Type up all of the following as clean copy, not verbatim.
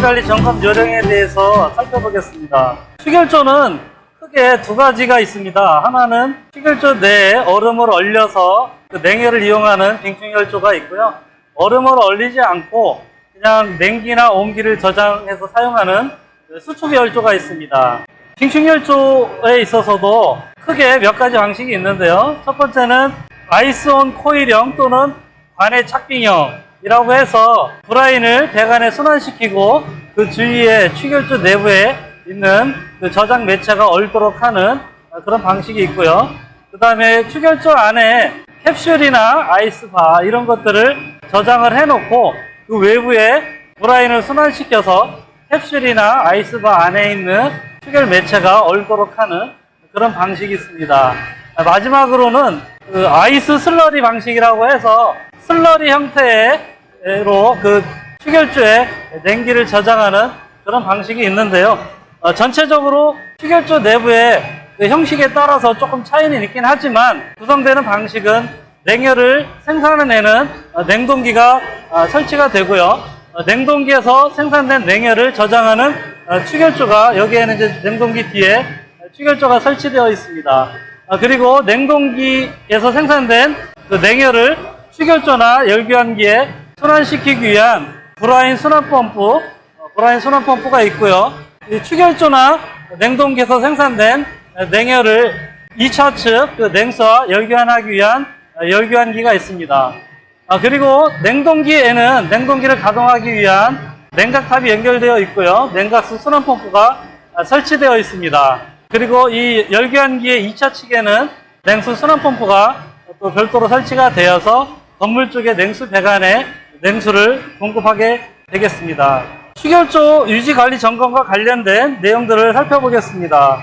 유지관리 점검 요령에 대해서 살펴보겠습니다. 축열조는 크게 두 가지가 있습니다. 하나는 축열조 내에 얼음을 얼려서 그 냉열을 이용하는 빙축열조가 있고요. 얼음을 얼리지 않고 그냥 냉기나 온기를 저장해서 사용하는 수축열조가 있습니다. 빙축열조에 있어서도 크게 몇 가지 방식이 있는데요. 첫 번째는 아이스온 코일형 또는 관의 착빙형이라고 해서 브라인을 배관에 순환시키고 그 주위에 축열조 내부에 있는 그 저장 매체가 얼도록 하는 그런 방식이 있고요. 그 다음에 축열조 안에 캡슐이나 아이스바 이런 것들을 저장을 해놓고 그 외부에 브라인을 순환시켜서 캡슐이나 아이스바 안에 있는 축열 매체가 얼도록 하는 그런 방식이 있습니다. 마지막으로는 그 아이스 슬러리 방식이라고 해서 슬러리 형태로 그 축열조에 냉기를 저장하는 그런 방식이 있는데요. 전체적으로 축열조 내부의 그 형식에 따라서 조금 차이는 있긴 하지만 구성되는 방식은 냉열을 생산해내는 냉동기가 설치가 되고요. 냉동기에서 생산된 냉열을 저장하는 축열조가 여기에는 이제 냉동기 뒤에 축열조가 설치되어 있습니다. 그리고 냉동기에서 생산된 그 냉열을 축열조나 열교환기에 순환시키기 위한 브라인 순환 펌프가 있고요. 이 축열조나 냉동기에서 생산된 냉열을 2차 측 그 냉수와 열교환하기 위한 열교환기가 있습니다. 그리고 냉동기에는 냉동기를 가동하기 위한 냉각탑이 연결되어 있고요. 냉각수 순환 펌프가 설치되어 있습니다. 그리고 이 열교환기의 2차 측에는 냉수 순환 펌프가 또 별도로 설치가 되어서 건물 쪽의 냉수 배관에 냉수를 공급하게 되겠습니다. 축열조 유지관리 점검과 관련된 내용들을 살펴보겠습니다.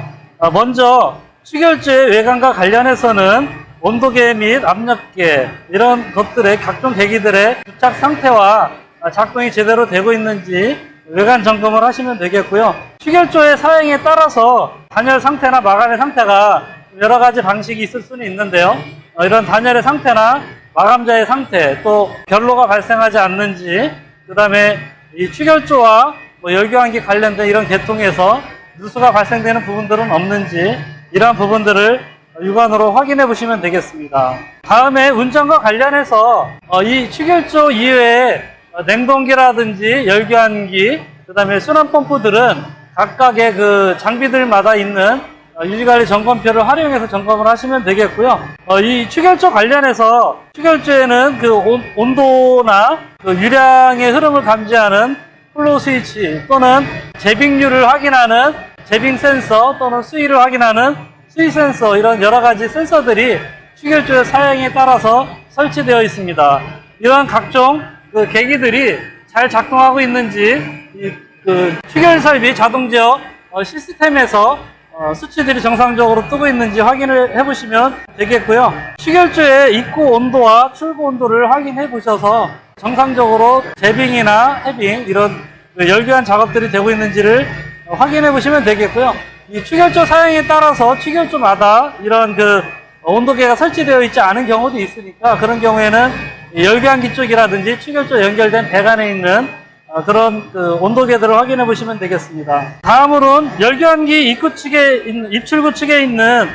먼저 축열조의 외관과 관련해서는 온도계 및 압력계 이런 것들의 각종 계기들의 부착 상태와 작동이 제대로 되고 있는지 외관 점검을 하시면 되겠고요. 축열조의 사양에 따라서 단열 상태나 마감의 상태가 여러 가지 방식이 있을 수는 있는데요. 이런 단열의 상태나 마감자의 상태, 또 결로가 발생하지 않는지, 그 다음에 이 축열조와 열교환기 관련된 이런 계통에서 누수가 발생되는 부분들은 없는지 이러한 부분들을 육안으로 확인해 보시면 되겠습니다. 다음에 운전과 관련해서 이 축열조 이외에 냉동기라든지 열교환기, 그 다음에 순환펌프들은 각각의 그 장비들마다 있는 유지관리 점검표를 활용해서 점검을 하시면 되겠고요. 이 축열조 관련해서 축열조에는 그 온도나 그 유량의 흐름을 감지하는 플로우 스위치 또는 재빙률을 확인하는 재빙 센서 또는 수위를 확인하는 수위 센서 이런 여러 가지 센서들이 축열조의 사양에 따라서 설치되어 있습니다. 이러한 각종 그 계기들이 잘 작동하고 있는지 그 축열 설비 자동 제어 시스템에서 수치들이 정상적으로 뜨고 있는지 확인을 해보시면 되겠고요. 축열조의 입구 온도와 출구 온도를 확인해 보셔서 정상적으로 재빙이나 해빙 이런 열교환 작업들이 되고 있는지를 확인해 보시면 되겠고요. 이 축열조 사양에 따라서 축열조마다 이런 그 온도계가 설치되어 있지 않은 경우도 있으니까 그런 경우에는 열교환기 쪽이라든지 축열조 연결된 배관에 있는 그런 그 온도계들을 확인해 보시면 되겠습니다. 다음으로는 열교환기 입출구 측에 있는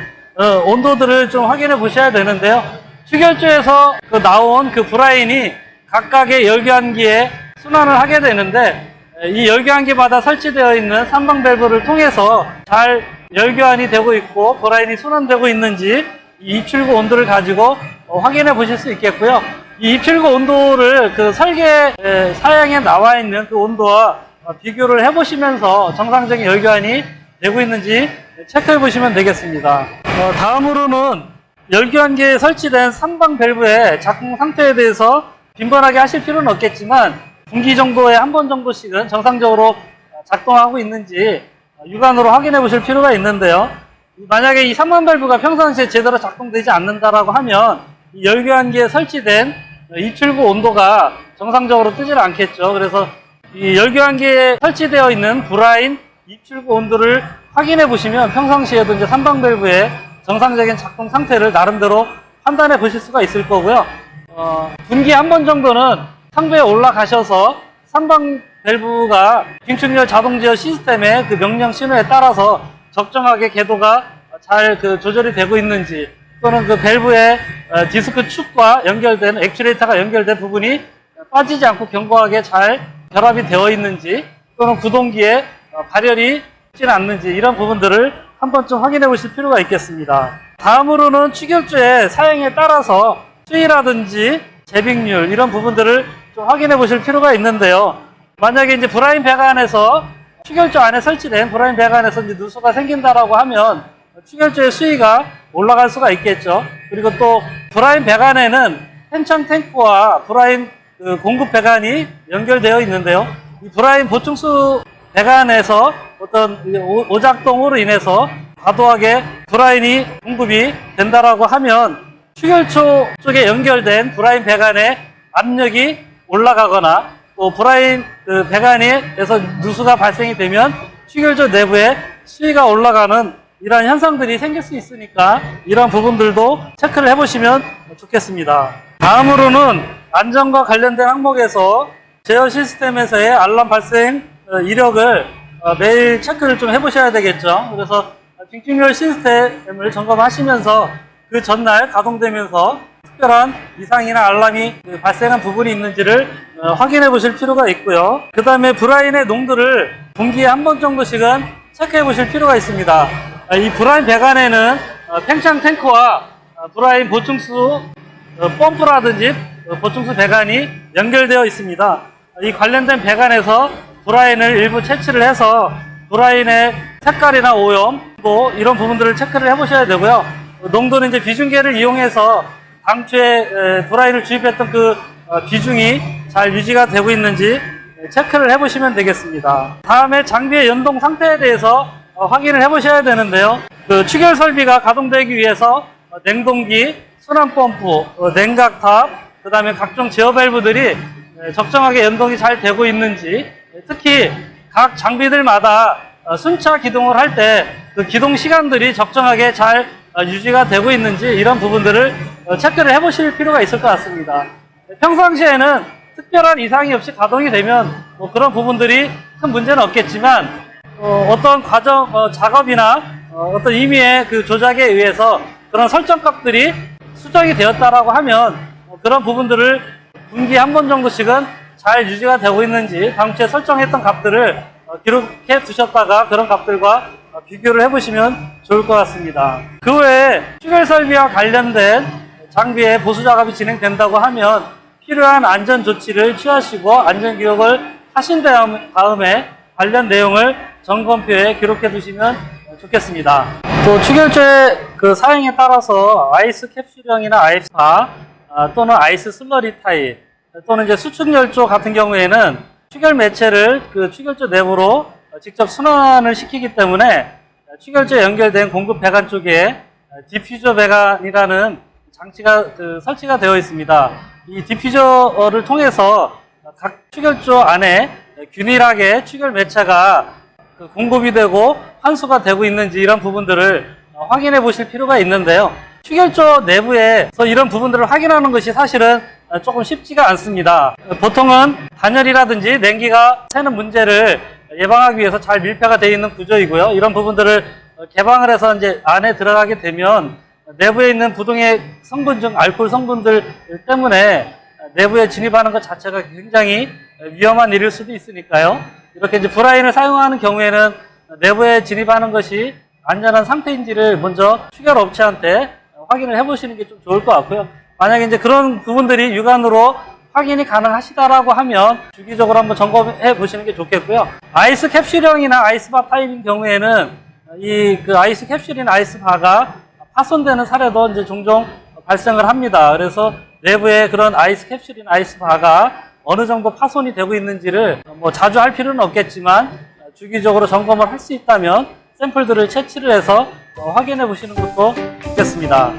온도들을 좀 확인해 보셔야 되는데요. 축열조에서 나온 그 브라인이 각각의 열교환기에 순환을 하게 되는데 이 열교환기마다 설치되어 있는 삼방 밸브를 통해서 잘 열교환이 되고 있고 브라인이 순환되고 있는지 이 입출구 온도를 가지고 확인해 보실 수 있겠고요. 이 입출구 온도를 그 설계 사양에 나와 있는 그 온도와 비교를 해보시면서 정상적인 열교환이 되고 있는지 체크해 보시면 되겠습니다. 다음으로는 열교환기에 설치된 삼방 밸브의 작동 상태에 대해서 빈번하게 하실 필요는 없겠지만 분기 정도에 한 번 정도씩은 정상적으로 작동하고 있는지 육안으로 확인해 보실 필요가 있는데요. 만약에 이 삼방 밸브가 평상시에 제대로 작동되지 않는다라고 하면 이 열교환기에 설치된 입출구 온도가 정상적으로 뜨지는 않겠죠. 그래서 이 열교환기에 설치되어 있는 브라인 입출구 온도를 확인해 보시면 평상시에도 이제 삼방 밸브의 정상적인 작동 상태를 나름대로 판단해 보실 수가 있을 거고요. 분기에 한 번 정도는 상부에 올라가셔서 삼방 밸브가 빙충렬 자동 제어 시스템의 그 명령 신호에 따라서 적정하게 궤도가 잘 조절이 되고 있는지, 또는 그 밸브의 디스크 축과 연결된 액추에이터가 연결된 부분이 빠지지 않고 견고하게 잘 결합이 되어 있는지, 또는 구동기에 발열이 있지는 않는지, 이런 부분들을 한번 좀 확인해 보실 필요가 있겠습니다. 다음으로는 추결조의 사양에 따라서 수위라든지 재빙률, 이런 부분들을 좀 확인해 보실 필요가 있는데요. 만약에 이제 브라인 배관에서 추결조 안에 설치된 브라인 배관에서 이제 누수가 생긴다라고 하면 추결조의 수위가 올라갈 수가 있겠죠. 그리고 또 브라인 배관에는 펜창 탱크와 브라인 공급 배관이 연결되어 있는데요. 이 브라인 보충수 배관에서 어떤 오작동으로 인해서 과도하게 브라인이 공급이 된다라고 하면 추결조 쪽에 연결된 브라인 배관의 압력이 올라가거나, 또 브라인 배관에서 누수가 발생이 되면 추결조 내부에 수위가 올라가는 이러한 현상들이 생길 수 있으니까 이런 부분들도 체크를 해보시면 좋겠습니다. 다음으로는 안전과 관련된 항목에서 제어 시스템에서의 알람 발생 이력을 매일 체크를 좀 해보셔야 되겠죠. 그래서 빙충렬 시스템을 점검하시면서 그 전날 가동되면서 특별한 이상이나 알람이 발생한 부분이 있는지를 확인해 보실 필요가 있고요. 그 다음에 브라인의 농도를 분기에 한 번 정도씩은 체크해 보실 필요가 있습니다. 이 브라인 배관에는 팽창 탱크와 브라인 보충수 펌프라든지 보충수 배관이 연결되어 있습니다. 이 관련된 배관에서 브라인을 일부 채취를 해서 브라인의 색깔이나 오염, 또 이런 부분들을 체크를 해 보셔야 되고요. 농도는 이제 비중계를 이용해서 당초에 브라인을 주입했던 그 비중이 잘 유지가 되고 있는지 체크를 해보시면 되겠습니다. 다음에 장비의 연동 상태에 대해서 확인을 해보셔야 되는데요. 그 추결 설비가 가동되기 위해서 냉동기, 순환펌프, 냉각탑, 그 다음에 각종 제어 밸브들이 적정하게 연동이 잘 되고 있는지, 특히 각 장비들마다 순차 기동을 할 때 그 기동 시간들이 적정하게 잘 유지가 되고 있는지, 이런 부분들을 체크를 해보실 필요가 있을 것 같습니다. 평상시에는 특별한 이상이 없이 가동이 되면 그런 부분들이 큰 문제는 없겠지만, 어떤 작업이나 어떤 임의의 그 조작에 의해서 그런 설정값들이 수정이 되었다라고 하면 그런 부분들을 분기에 한 번 정도씩은 잘 유지가 되고 있는지 당초에 설정했던 값들을 기록해 두셨다가 그런 값들과 비교를 해보시면 좋을 것 같습니다. 그 외에 추결 설비와 관련된 장비의 보수 작업이 진행된다고 하면 필요한 안전 조치를 취하시고 안전 교육을 하신 다음에 관련 내용을 점검표에 기록해 두시면 좋겠습니다. 또 추결조의 그 사용에 따라서 아이스 캡슐형이나 아이스바 또는 아이스 슬러리 타입, 또는 이제 수축열조 같은 경우에는 추결 매체를 그 추결조 내부로 직접 순환을 시키기 때문에 추결조에 연결된 공급 배관 쪽에 디퓨저 배관이라는 장치가 설치가 되어 있습니다. 이 디퓨저를 통해서 각 추결조 안에 균일하게 추결 매체가 공급이 되고 환수가 되고 있는지, 이런 부분들을 확인해 보실 필요가 있는데요. 추결조 내부에서 이런 부분들을 확인하는 것이 사실은 조금 쉽지가 않습니다. 보통은 단열이라든지 냉기가 새는 문제를 예방하기 위해서 잘 밀폐가 되어 있는 구조이고요. 이런 부분들을 개방을 해서 이제 안에 들어가게 되면 내부에 있는 부동의 성분 중 알코올 성분들 때문에 내부에 진입하는 것 자체가 굉장히 위험한 일일 수도 있으니까요. 이렇게 이제 브라인을 사용하는 경우에는 내부에 진입하는 것이 안전한 상태인지를 먼저 추결 업체한테 확인을 해보시는 게 좀 좋을 것 같고요. 만약에 이제 그런 부분들이 육안으로 확인이 가능하시다라고 하면 주기적으로 한번 점검해 보시는 게 좋겠고요. 아이스 캡슐형이나 아이스바 타입인 경우에는 이 아이스 캡슐이나 아이스바가 파손되는 사례도 이제 종종 발생을 합니다. 그래서 내부에 그런 아이스 캡슐이나 아이스바가 어느 정도 파손이 되고 있는지를 자주 할 필요는 없겠지만 주기적으로 점검을 할 수 있다면 샘플들을 채취를 해서 확인해 보시는 것도 좋겠습니다.